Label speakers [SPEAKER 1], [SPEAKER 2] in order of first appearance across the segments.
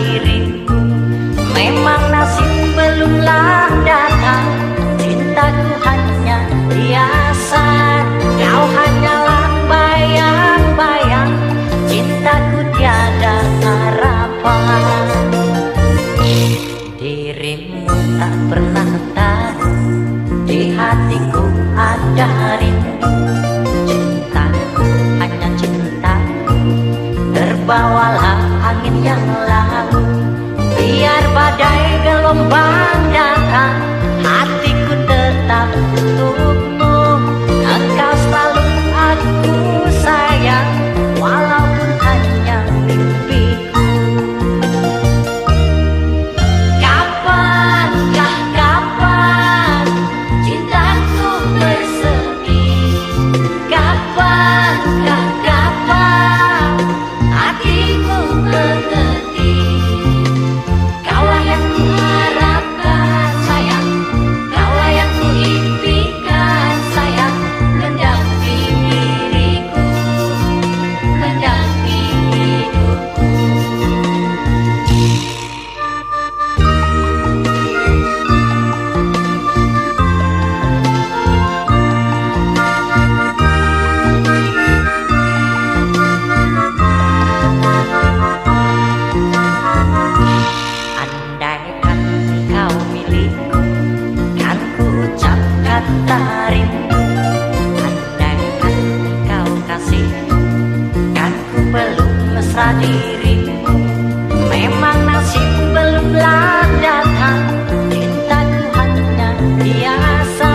[SPEAKER 1] dirimu. Memang nasib belumlah datang, cintaku hanya biasa. Kau hanyalah bayang-bayang, cintaku tiada harapan. Dirimu tak pernah tahu, di hatiku ada rindu. Cintaku hanya cintaku, terbawalah angin yang lalu. Biar badai gelombang datang, hatiku tetap untukmu. Engkau selalu aku sayang, walaupun hanya mimpiku. Kapankah kapan cintaku bersemi? Kapankah kapan hatimu mengerti? Kaulah yang kuharapkan sayang, kaulah yang kuimpikan sayang, mendampingi diriku, mendampingi hidupku. Andaikan kau milikku, kan ku ucap kata rindu. Andaikan kau kasihku, kan ku peluk mesra dirimu. Memang nasib belumlah datang, cintaku hanya biasa.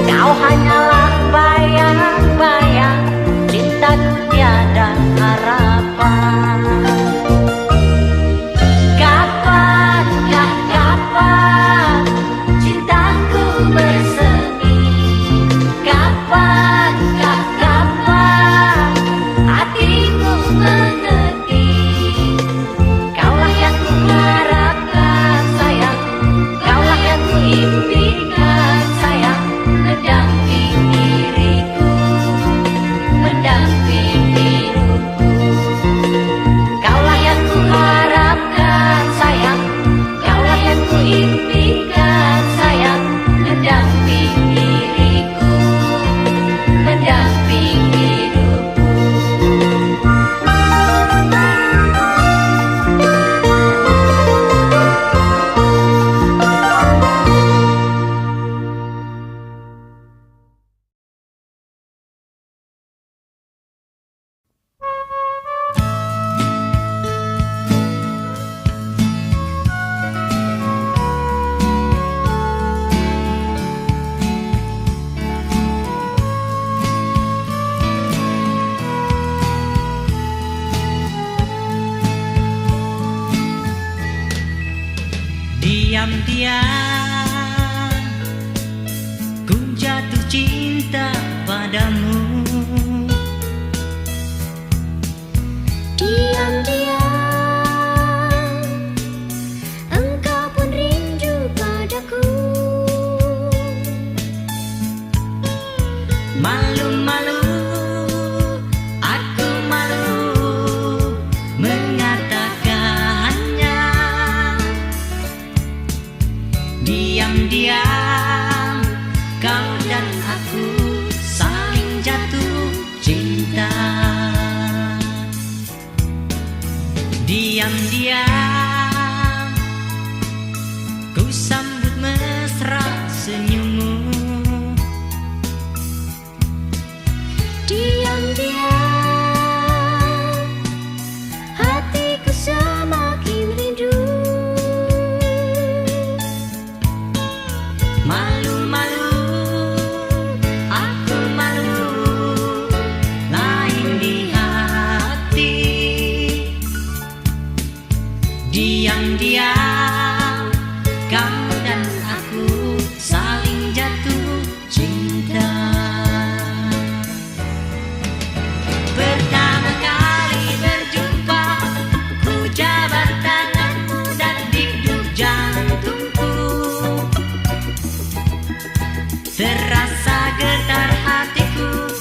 [SPEAKER 1] Kau hanyalah bayang-bayang, cintaku tiada harapan. Kapankah kapan cintaku bersemi? Kapankah kapan hatimu mengerti? Kaulah yang kuharapkan sayang, kaulah yang kuimpikan sayang, mendampingi diriku, mendampingi hidupku. Kaulah yang kuharapkan sayang, kaulah yang kuimpikan sayang, mendampingi diriku, mendampingi hidupku. Diam-diam ku jatuh cinta padamu.
[SPEAKER 2] Diam-diam engkau pun rindu padaku.
[SPEAKER 1] Malu-malu, aku malu mengatakannya. Diam-diam kau dan aku saling jatuh cinta. Diam-diam ku sambut mesra senyummu.
[SPEAKER 2] Diam-diam hatiku semakin rindu.
[SPEAKER 1] Malu-malu, aku malu, lain di hati. Diam-diam kau dan aku saling jatuh cinta. Pertama kali berjumpa, ku jabat tanganmu dan dikduk jantungku. Terasa getar hatiku,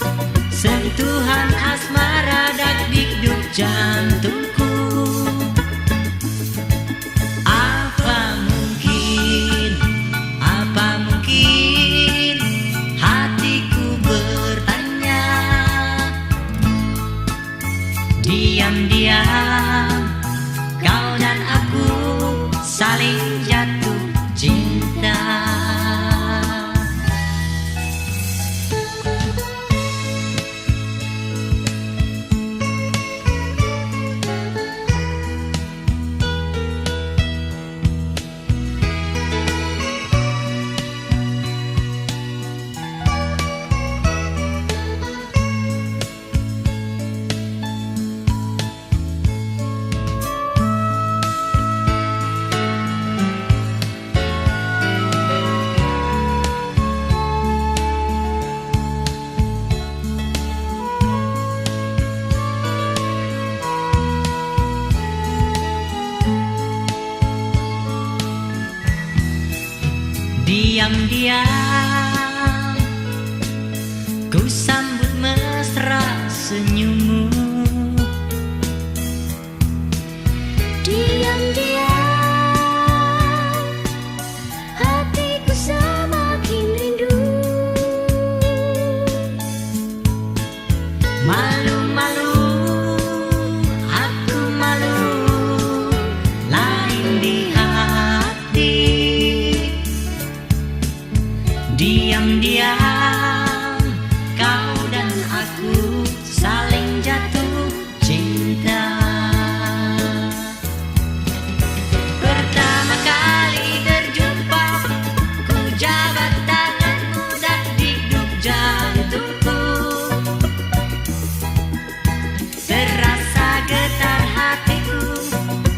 [SPEAKER 1] sentuhan asmara dan dikduk jantungku. saling jatuh cinta. Diam-diam ku sambut mesra senyummu.
[SPEAKER 2] Diam-diam hatiku semakin rindu.
[SPEAKER 1] Malu-malu aku malu, lain di hati. Diam-diam kau dan aku saling jatuh cinta. Pertama kali berjumpa ku jabat tanganmu dan hidup jantungku. Terasa getar hatiku,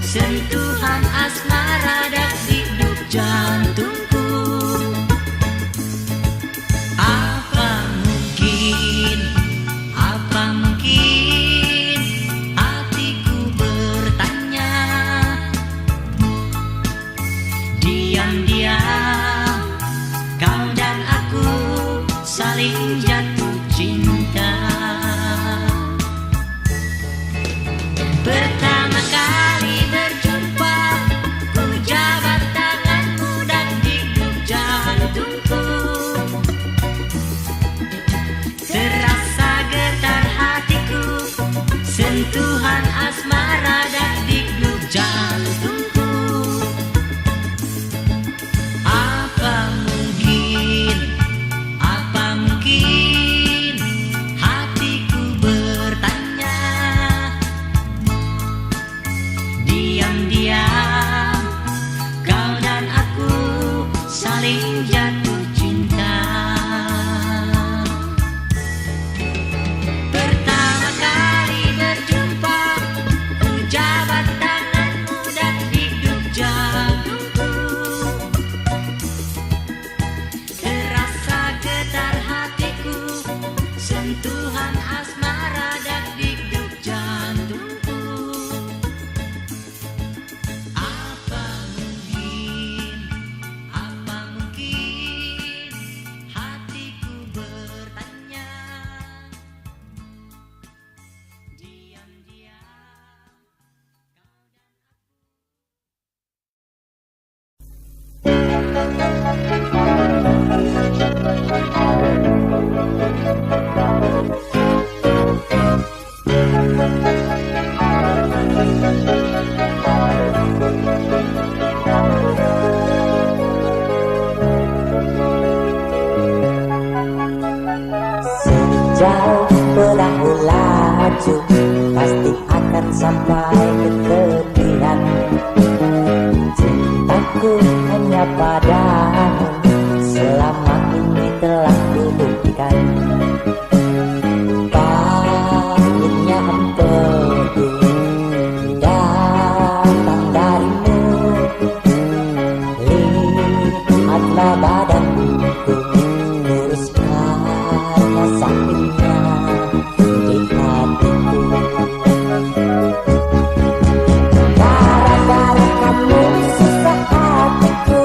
[SPEAKER 1] sentuhan asmara dan hidup jantungku. Apa mungkin hatiku bertanya. Diam-diam kau dan aku saling jatuh cinta. Pertama kali berjumpa ku jabat tanganmu dan hidup jantungku. Terasa getar hatiku, sentuhan asmara dan hidup jantungku. Apa mungkin hatiku bertanya. Diam-diam kau dan aku saling jatuh cinta. Pertama kali berjumpa ku jabat tanganmu dan hidup jantungku. Terasa getar hatiku, sentuhan asmara dan hidup jantungku. Apa mungkin hatiku bertanya. Diam-diam
[SPEAKER 3] Sejauh perahu laju pasti akan sampai ke tepian. Cintaku hanya padamu selama ini telah kubuktikan. Pahitnya empedu datang darimu. Lihatlah badanku kurus karena sakitnya di hatiku. Gara-gara kamu susah hatiku.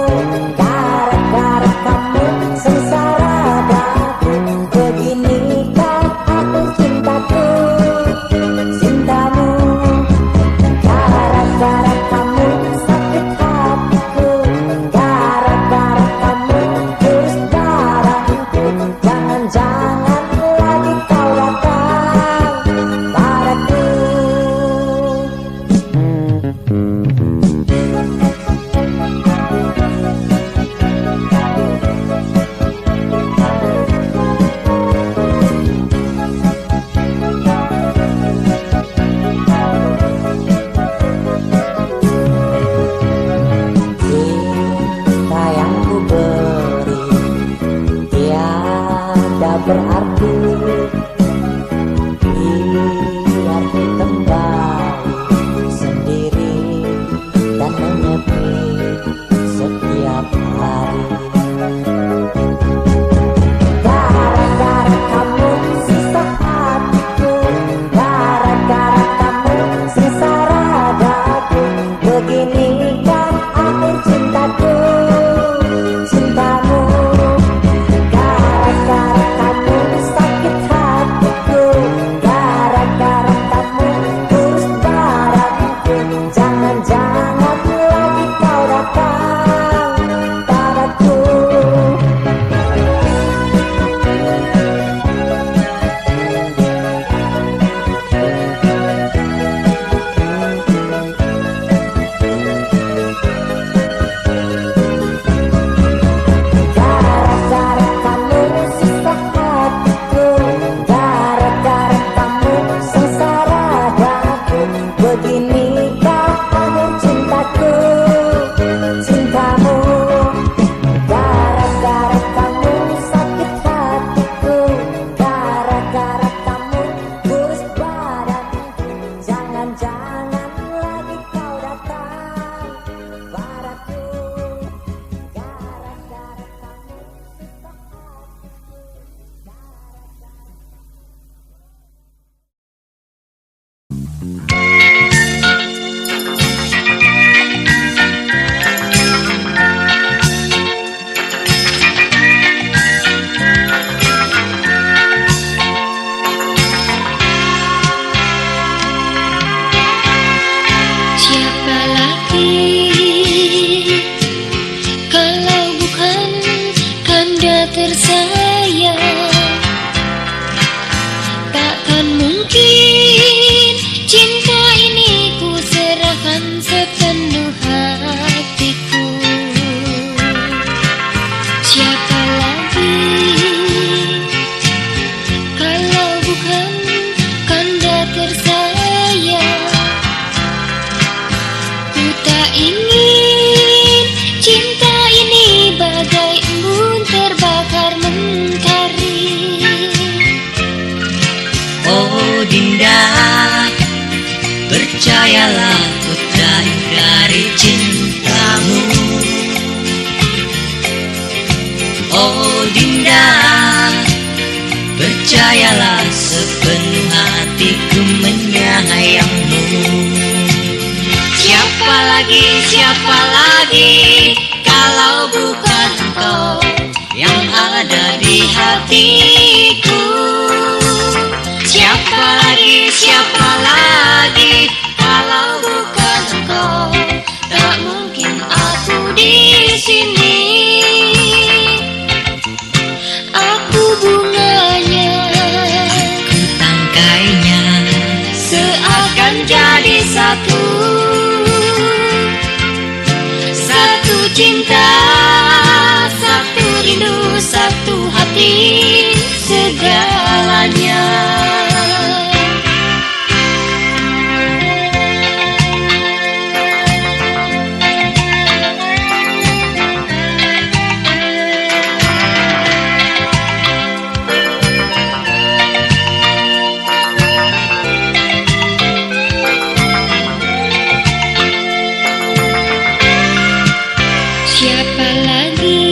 [SPEAKER 3] happy setiap hari. Gara-gara kamu sisa hatiku, gara-gara kamu sisa ragaku. Beginikan akhir cintaku, cintamu. Gara-gara kamu sakit hatiku, gara-gara kamu kurus badanku. Jangan-jangan lagi kau datang padaku. Gara-gara kamu sisa hatiku, gara-gara kamu sengsara daku. Beginikah akhir cintaku, cintamu. Gara-gara kamu sakit hatiku, gara-gara kamu kurus badanku. Jangan-jangan lagi kau datang padaku. Gara-gara kamu sisa hatiku.
[SPEAKER 2] Siapa lagi kalau bukan kanda tersayang? Takkan mungkin cinta ini ku serahkan sepenuh hatiku. Siapa lagi kalau bukan kanda tersayang? Ku tak ingin cinta ini bagai embun terbakar mentari.
[SPEAKER 1] Oh Dinda, percayalah ku tak ingkari cintamu. Oh Dinda, percayalah sepenuh hatiku menyayangmu. Siapa lagi kalau bukan engkau yang ada di hatiku. Siapa lagi kalau bukan engkau? Tak mungkin aku di sini.
[SPEAKER 2] Aku bunganya,
[SPEAKER 1] Ku tangkainya
[SPEAKER 2] seakan jadi satu. Satu cinta, satu rindu, satu hati, segalanya. Siapa lagi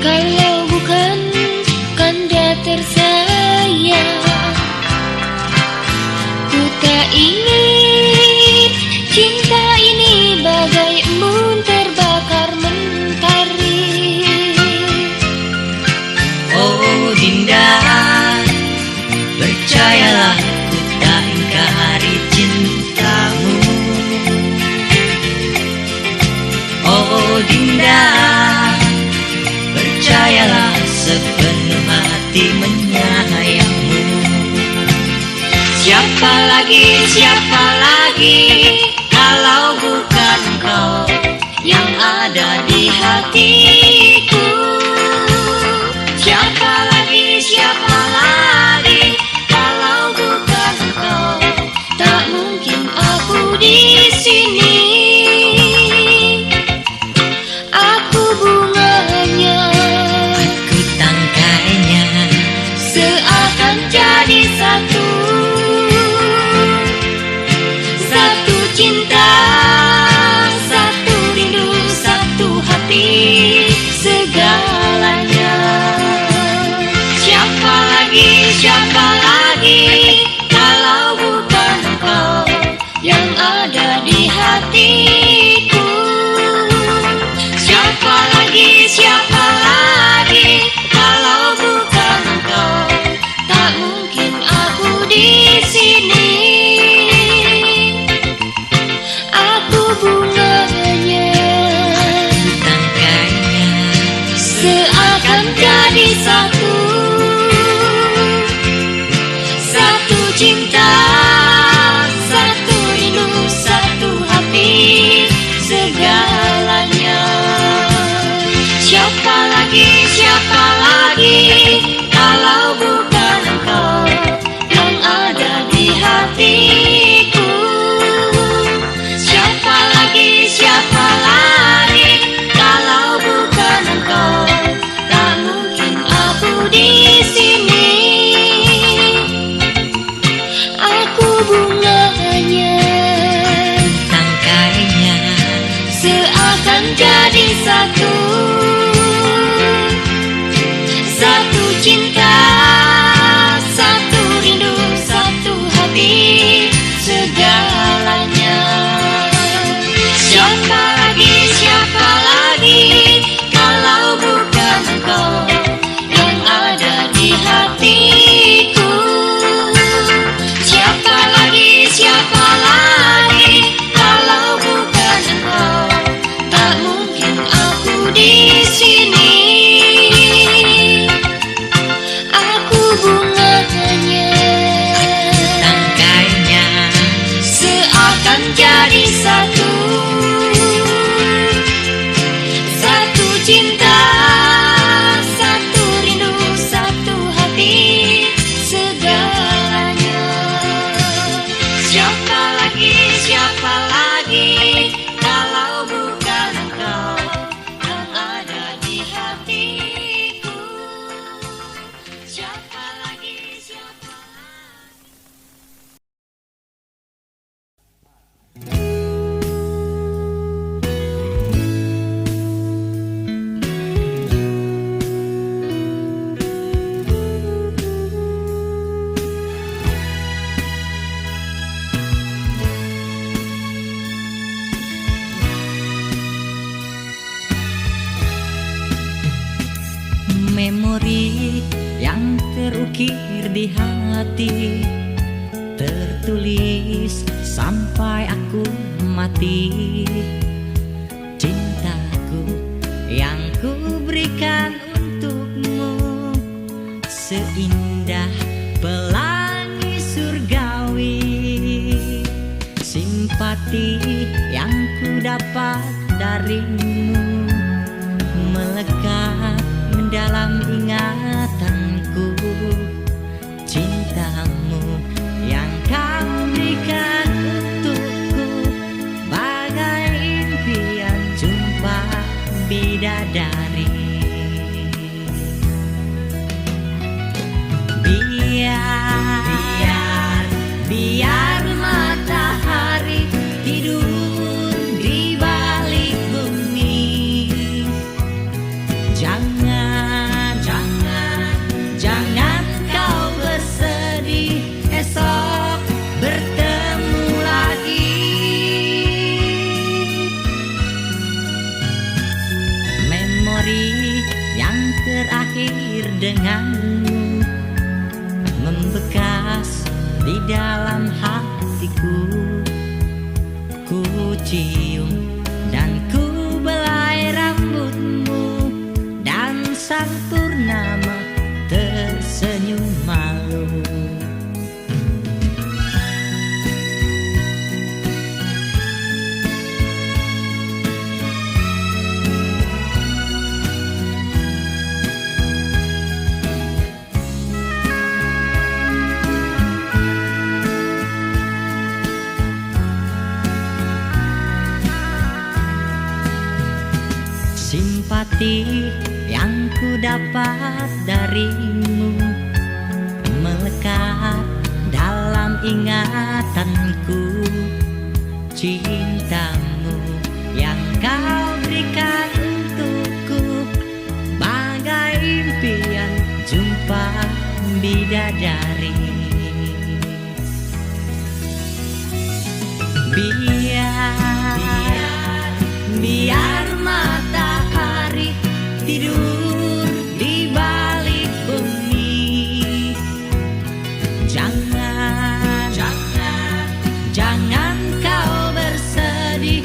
[SPEAKER 2] kalau bukan kanda tersayang? Ku tak ingin cinta ini bagai embun terbakar mentari.
[SPEAKER 1] Oh Dinda, percayalah ku tak ingkari cintamu. Oh Dinda, percayalah sepenuh hati menyayangmu. Siapa lagi kalau bukan engkau yang ada di hatiku. Siapa lagi kalau bukan engkau? Tak mungkin aku di sini.
[SPEAKER 2] Aku bunganya,
[SPEAKER 1] Ku tangkainya
[SPEAKER 2] seakan jadi satu. Satu bunganya,
[SPEAKER 1] tangkainya
[SPEAKER 2] seakan jadi satu.
[SPEAKER 1] satu cinta, satu rindu, satu hati, segalanya. Siapa lagi kalau bukan engkau yang ada di hatiku? Siapa lagi kalau bukan engkau? Tak mungkin aku di sini.
[SPEAKER 2] Aku bunganya,
[SPEAKER 1] Tangkainya
[SPEAKER 2] seakan jadi satu.
[SPEAKER 1] satu cinta, satu rindu, satu hati, segalanya. Siapa lagi kalau bukan engkau yang ada di hatiku? Siapa lagi kalau bukan engkau? Tak mungkin aku di sini.
[SPEAKER 2] Aku bunganya,
[SPEAKER 1] Tangkainya
[SPEAKER 2] seakan jadi satu.
[SPEAKER 1] satu cinta, satu rindu, satu hati, segalanya. Siapa lagi kalau bukan engkau yang ada di hatiku? Siapa lagi? Memori yang terukir di hati, tertulis sampai aku mati. Cintaku yang ku berikan untukmu, seindah pelangi surgawi. Simpati yang ku dapat darimu melekat dalam ingatanku. Cintamu yang kau berikan untukku, bagai impian jumpa bidadari. Biar matahari tidur di balik bumi. Jangan kau bersedih, esok bertemu lagi. Memori yang terakhir denganmu membekas di dalam hatiku. Ku cium dan ku belai rambutmu, dan sang purnama tersenyum malu. Simpati yang ku dapat darimu melekat dalam ingatanku. Cintamu yang kau berikan untukku, bagai impian jumpa bidadari. Biar matahari tidur di balik bumi. Jangan kau bersedih,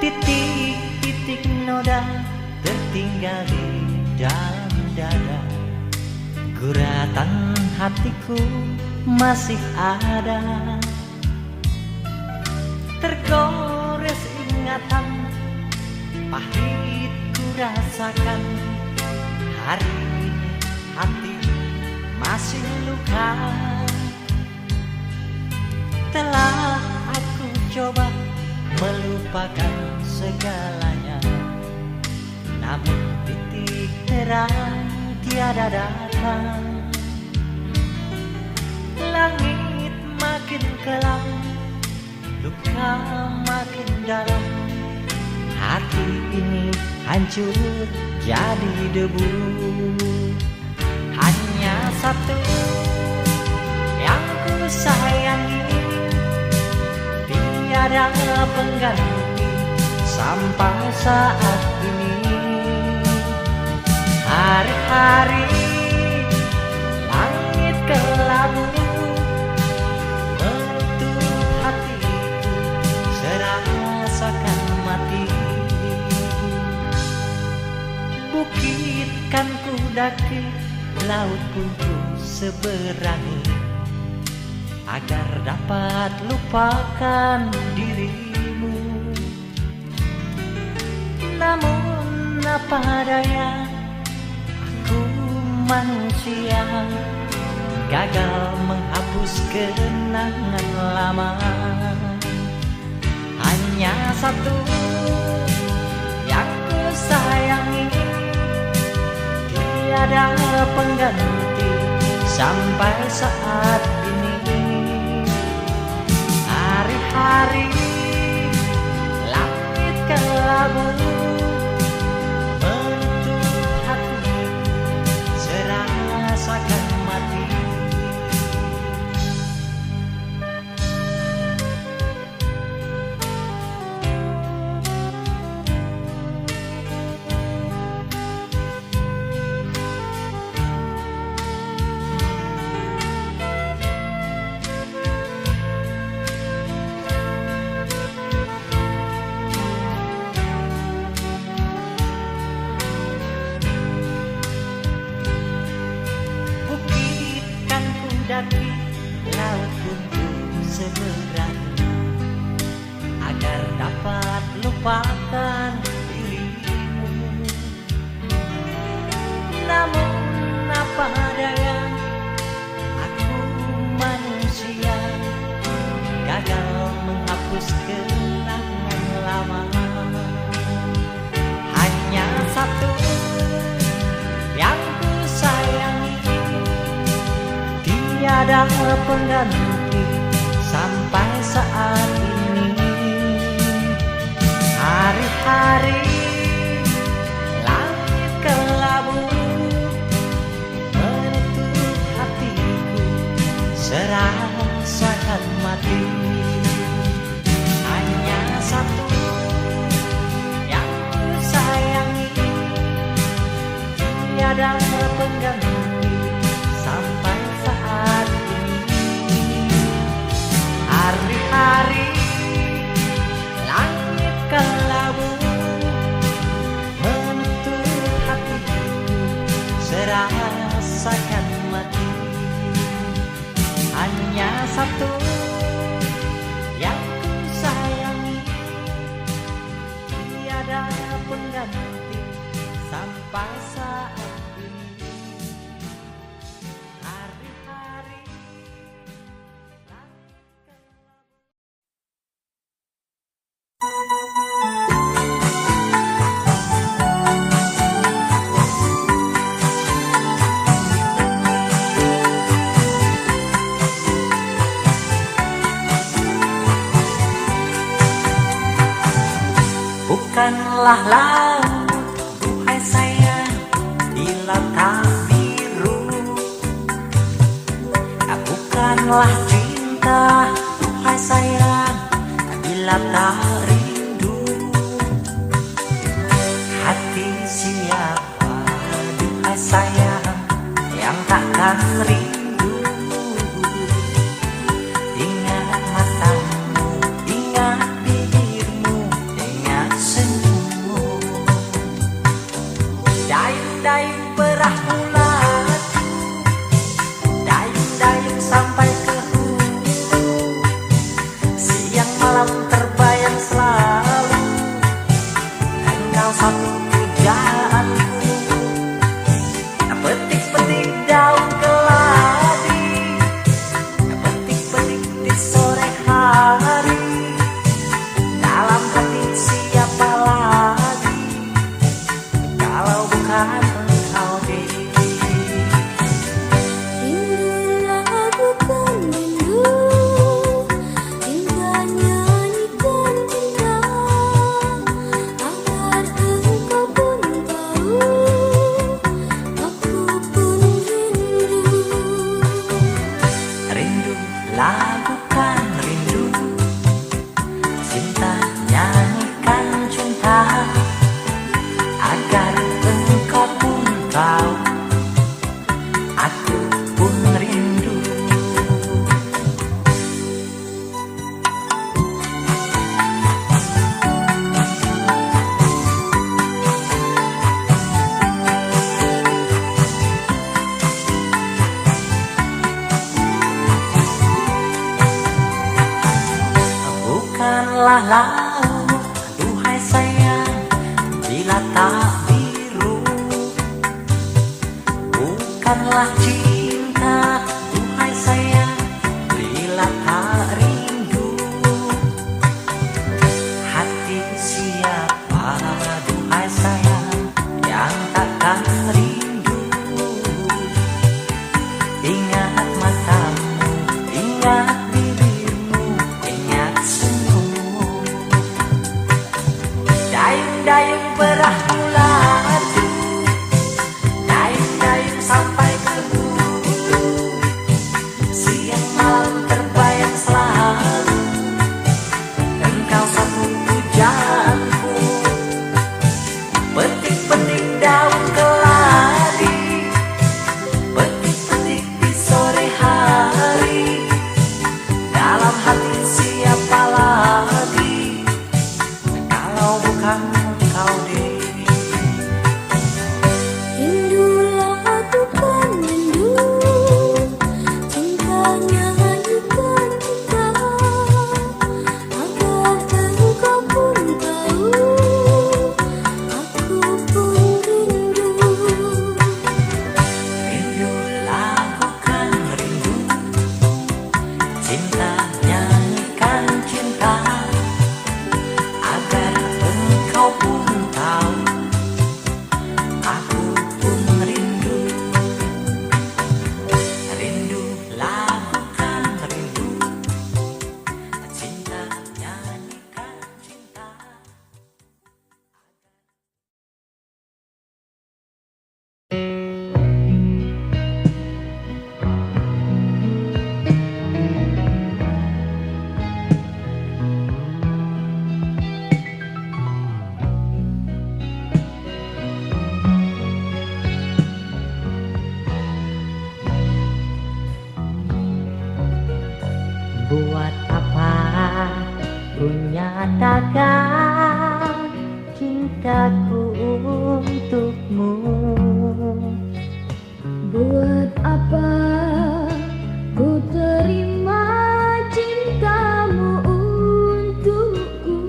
[SPEAKER 4] Titik-titik noda tertinggal di dalam dada. Guratan hatiku masih ada. Tergores ingatan, pahit ku rasakan. Hari ini hati masih luka. Telah aku coba melupakan segalanya, namun titik terang tiada datang. Langit makin kelam, luka makin dalam. Hati ini hancur jadi debu. Hanya satu yang ku sayangi, tiada pengganti sampai saat ini. Hari-hari langit kelabu menutup hatiku, serasakan mati. Bukit kan ku daki, laut pun ku seberangi, agar dapat lupakan dirimu. Namun apa daya, aku manusia, gagal menghapus kenangan lama. Hanya satu yang ku sayangi, tiada pengganti sampai saat ini. Hari-hari langit kelabu menutup hatiku, serasakan mati. Laut pun ku seberangi, agar dapat lupakan dirimu. Namun apa daya, aku manusia, gagal menghapus kenangan lama. Hanya satu yang ku sayangi, tiada pengganti sampai saat ini. Hari-hari langit kelabu menutup hatiku, serasakan mati. Hanya satu yang ku sayangi, tiada pengganti sampai saat ini. Hari-hari langit kelabu menutup hatiku, serasakan mati. Hanya satu yang ku sayangi, tiada pengganti sampai saat ini. Hari-hari bukanlah laut, duhai sayang, di lautan biru. Bukanlah cinta, duhai sayang, bila tak rindu. Hati siapa, duhai sayang, yang takkan rindu. Ingat matamu, ingat bibirmu, ingat Bukanlah laut, duhai sayang, bila tak biru. Bukanlah cinta, duhai sayang, bila tak rindu. Hati siapa, duhai sayang, yang takkan rindu. Ingat matamu, ingat bibirmu, ingat senyummu. Dayung-dayung perahu laju, dayung-dayung sampai ke bulu. Siang malam terbayang selalu, engkau satu pujaanku. Petik-petik daun keladi, petik-petik di sore hari. Dalam hati siapa lagi kalau bukan engkau, Dewi.
[SPEAKER 2] Rindulah aku kan rindu, cintanya hanyutkan kita. Agar engkau pun tahu, aku pun rindu.
[SPEAKER 4] Rindu lakukan rindu, cinta nyanyikan cinta. Agar engkau pun tahu, aku pun rindu. Rindu lakukan rindu, cinta nyanyikan cinta. Buat apa ku nyatakan cintaku untukmu?
[SPEAKER 2] Buat apa ku terima cintamu untukku?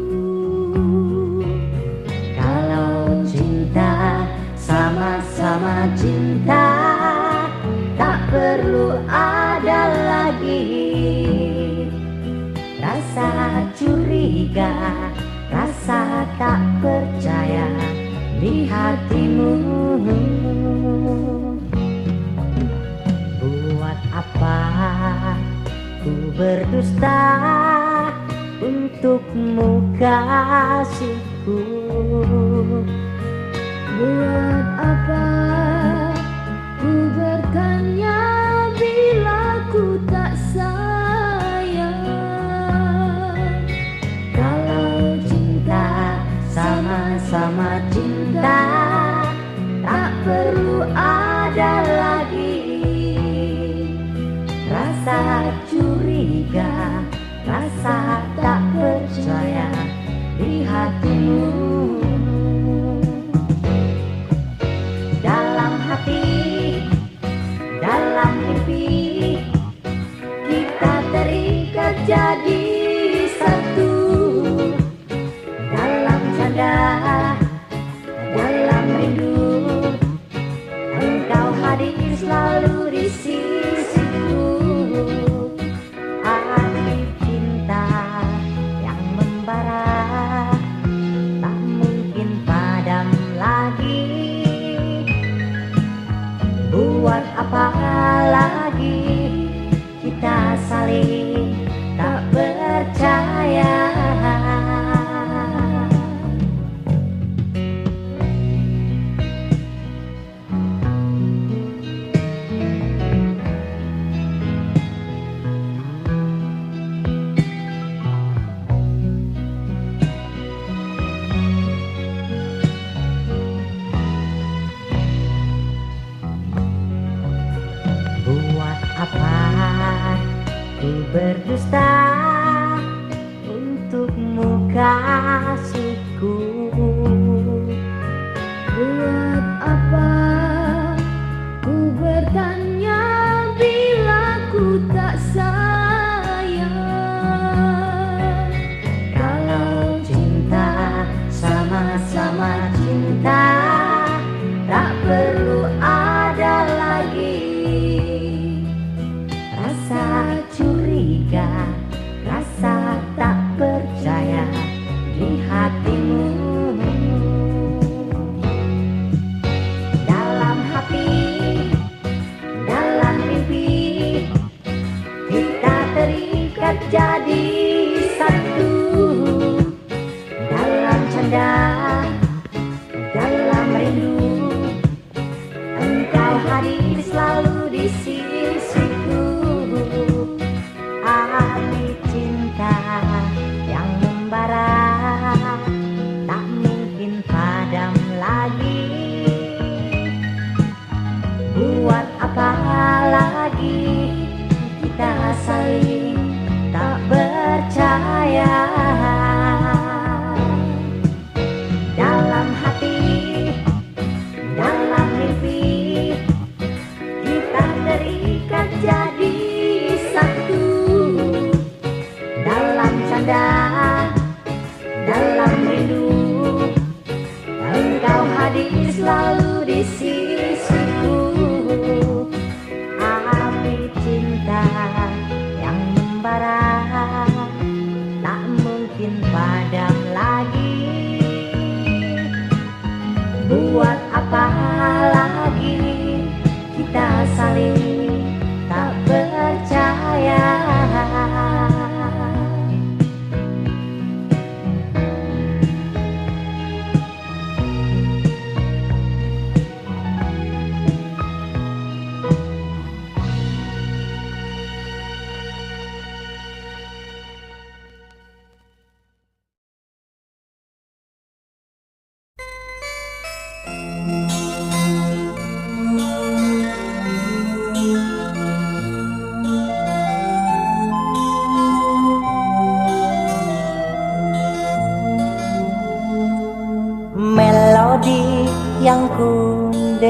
[SPEAKER 1] Kalau cinta sama-sama cinta, tak perlu ada lagi rasa curiga, rasa tak percaya di hatimu. Buat apa ku berdusta untukmu kasihku?
[SPEAKER 2] Buat apa ku bertanya bila ku tak sayang?
[SPEAKER 1] Kalau cinta sama-sama cinta, tak perlu ada lagi rasa curiga, rasa tak percaya di hatimu. Dalam hati, dalam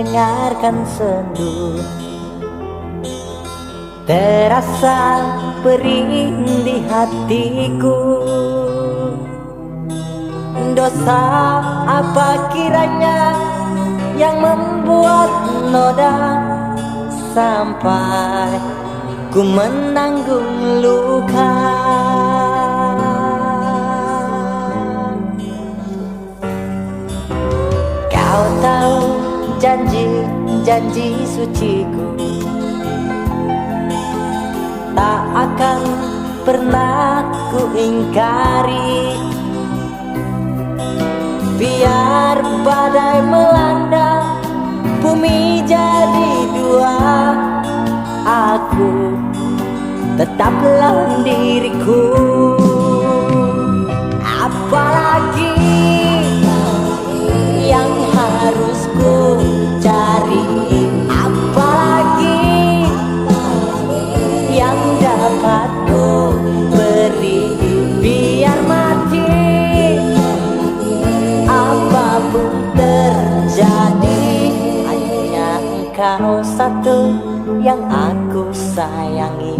[SPEAKER 4] dengarkan sendu, terasa perih di hatiku. Dosa apa kiranya yang membuat noda sampai ku menanggung luka. Kau tahu janji-janji suciku tak akan pernah ku ingkari. Biar badai melanda, bumi jadi dua, aku tetaplah diriku. Apalagi yang harus ku cari, apalagi yang dapat ku beri. Biar mati apapun terjadi, hanya engkau satu yang aku sayangi.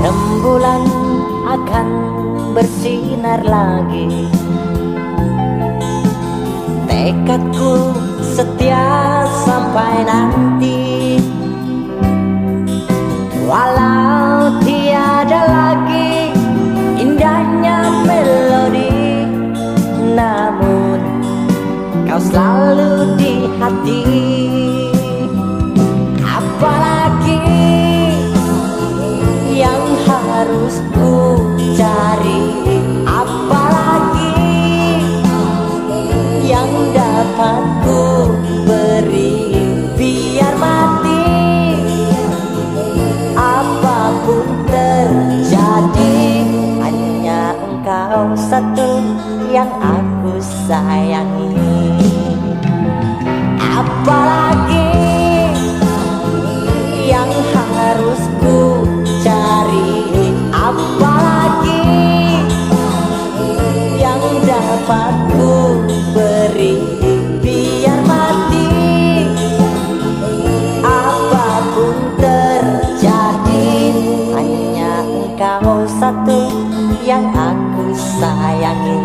[SPEAKER 4] Rembulan akan bersinar lagi, tekadku setia sampai nanti. Walau tiada lagi indahnya melodi, namun kau selalu di hati. Apalagi yang harus ku cari, apalagi yang dapat ku beri. Biar mati apapun terjadi, hanya engkau satu yang aku sayangi. Apalagi yang harus ku cari, apalagi yang dapat ku beri. Biar mati apapun terjadi, hanya engkau satu yang aku sayangi.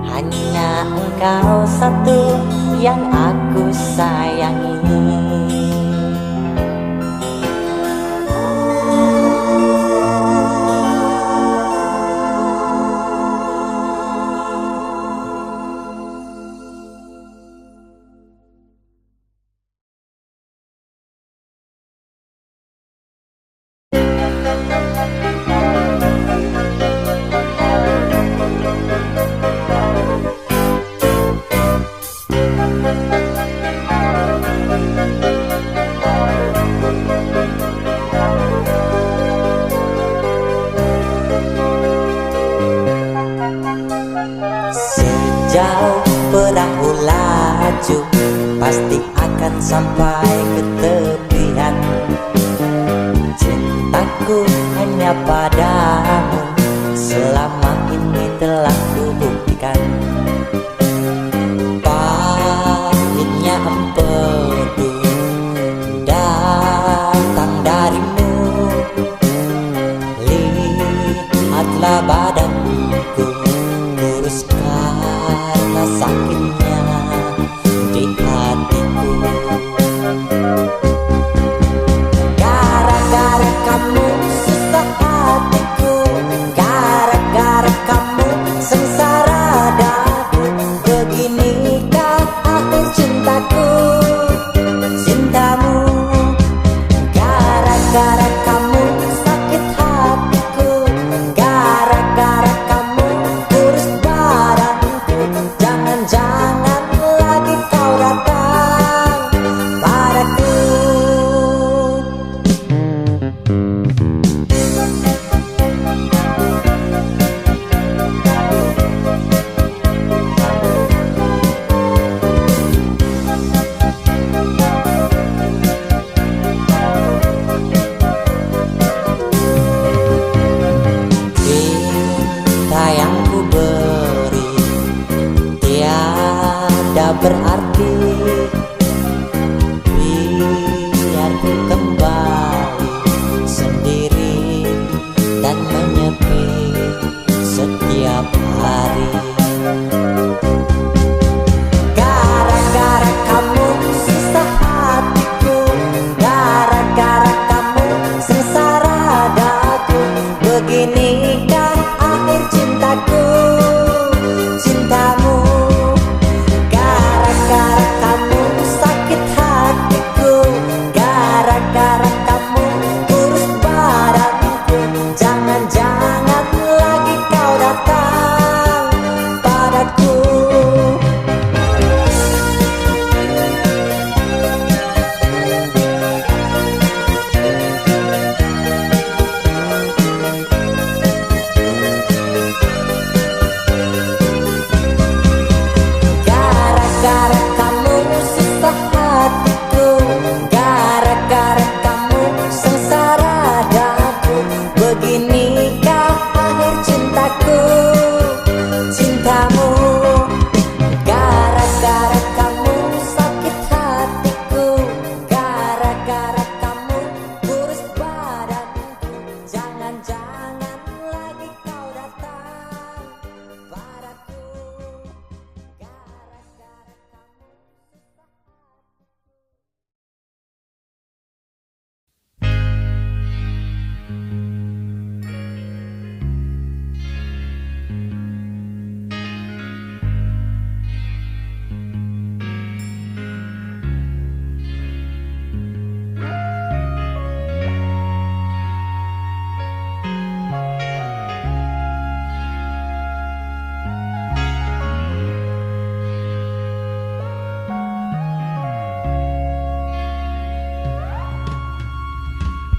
[SPEAKER 4] Hanya engkau satu yang aku sayangi. Sejauh perahu laju, pasti akan sampai ke tepian. Cintaku hanya padamu, selama ini telah kubuktikan. Pahitnya empedu datang darimu, lihatlah badanku kurus karena sakitnya di hatiku. Gara-gara kamu susah hatiku. berarti. Biar ku kembali sendiri dan menyepi setiap hari. Gara-gara kamu susah hatiku, gara-gara kamu sengsara daku. Beginikah akhir cintaku, cintamu. Gara-gara kamu sakit hatiku, gara-gara kamu kurus badanku. Jangan-jangan lagi kau datang padaku. Gara-gara kamu susah hatiku, gara-gara kamu sengsara daku. Beginikah akhir cintaku, cintamu. Gara-gara kamu sakit hatiku, gara-gara kamu kurus badanku. Jangan-jangan lagi kau datang padaku. Gara-gara kamu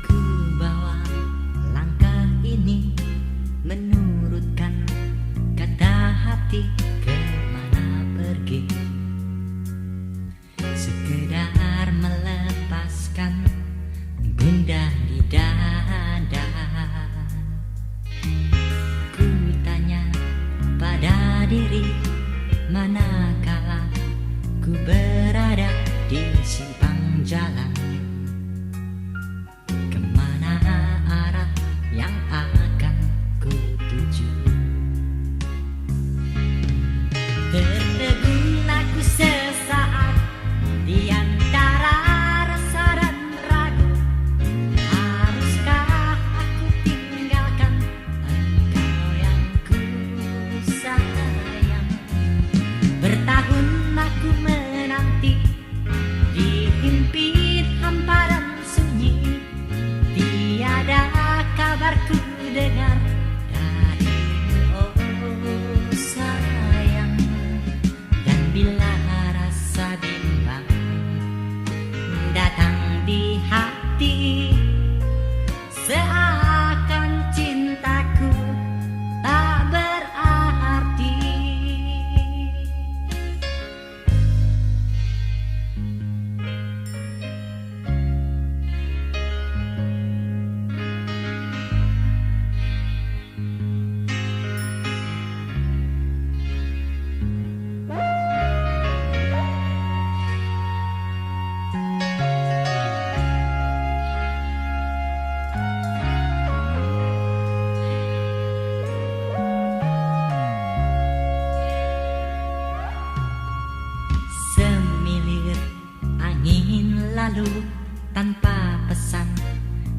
[SPEAKER 4] ku bawa langkah ini menurutkan kata hati kemana pergi. Sekedar melepaskan gundah di dada. Ku tanya pada diri, manakala ku berada di simpang jalan, kemana arah yang akan ku tuju. Tertegun aku sesaat di antara rasa dan ragu. Haruskah aku tinggalkan engkau yang ku sayang? Bertahun aku menanti, dihimpit hamparan sunyi. Tiada kabar ku dengar darimu, oh sayang. Dan bila rasa bimbang datang di hati, seakan cintaku tak berarti. Semilir angin lalu tanpa pesan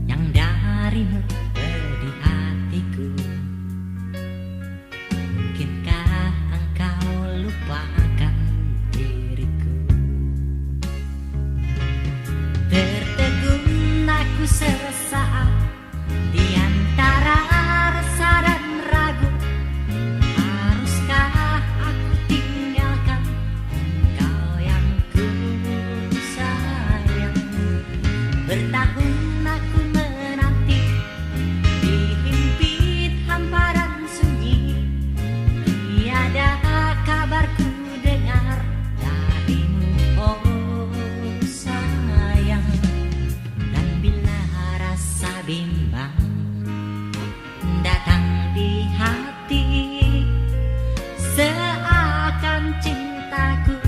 [SPEAKER 4] yang darimu di hatiku. Mungkinkah engkau lupakan diriku? Tertegun aku sesaat di antara rasa dan ragu. Haruskah aku tinggalkan engkau yang ku sayang? Bertahun aku menanti, dihimpit hamparan sunyi. Tiada kabar ku dengar darimu, oh sayang. Dan bila rasa bimbang datang di hati, seakan cintaku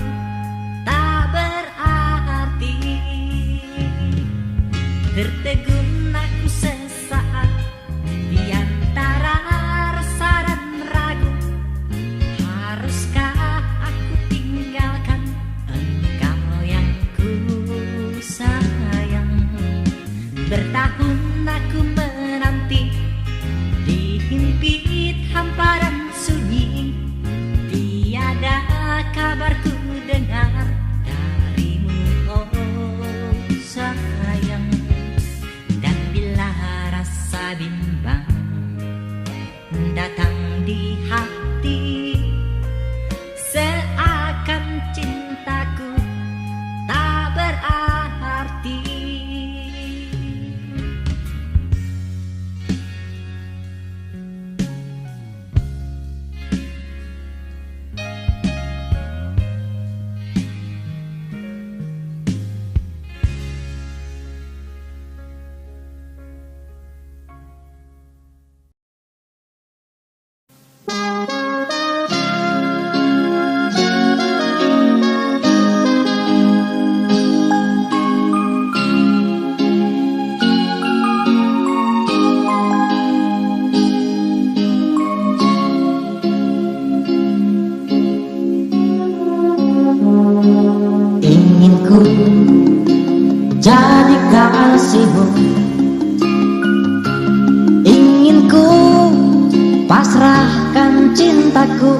[SPEAKER 1] cintaku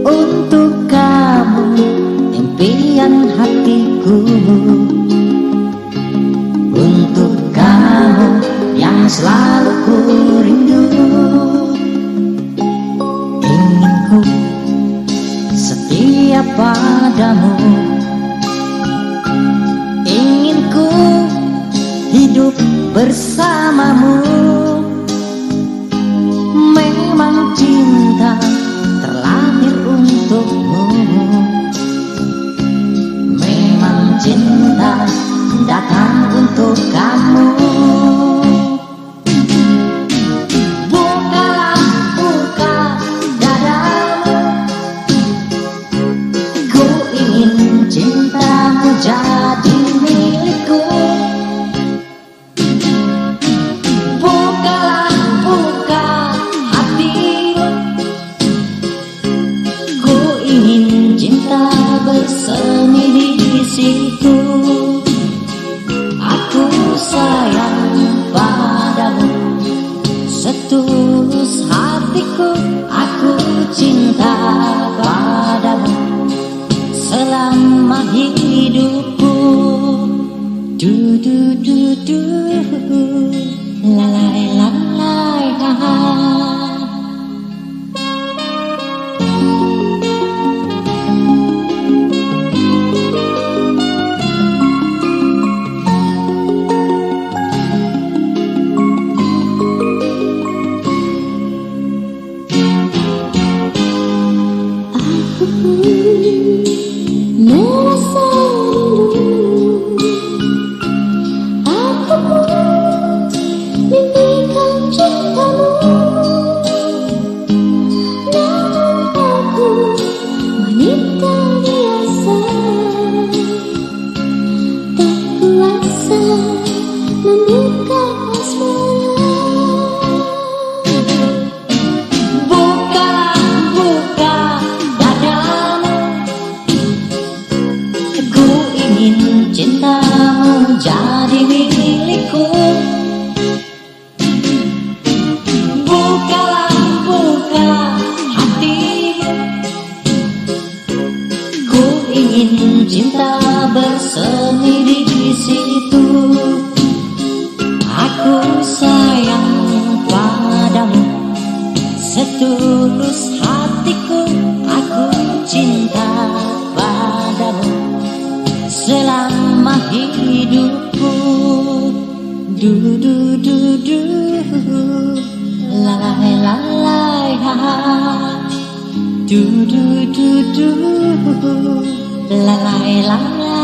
[SPEAKER 1] untuk kamu, impian hatiku. Untuk kamu yang selalu ku rindu, ingin ku setia padamu, ingin ku hidup bersamamu. Memang cinta terlahir untukmu, memang cinta datang untuk kamu. Bukalah, buka dadamu, ku ingin cintamu jadi milikku. Bukalah, buka hatimu, ku ingin cinta bersemi di situ. Aku sayang padamu setulus hatiku, aku cinta padamu selama hidupku. Du du du du, la la la la la.
[SPEAKER 2] Merasa rindu, aku pun mimpikan cintamu. Namun aku wanita biasa, tak kuasa membuka asmara.
[SPEAKER 1] Bukalah, buka dadamu, ku ingin cintamu jadi milikku. Bukalah, buka hatimu, ku ingin cinta bersemi di situ. Aku sayang padamu setulus hatiku, aku cinta padamu selama hidupku. Du du du du, la la la la. Du du du du, la la la la.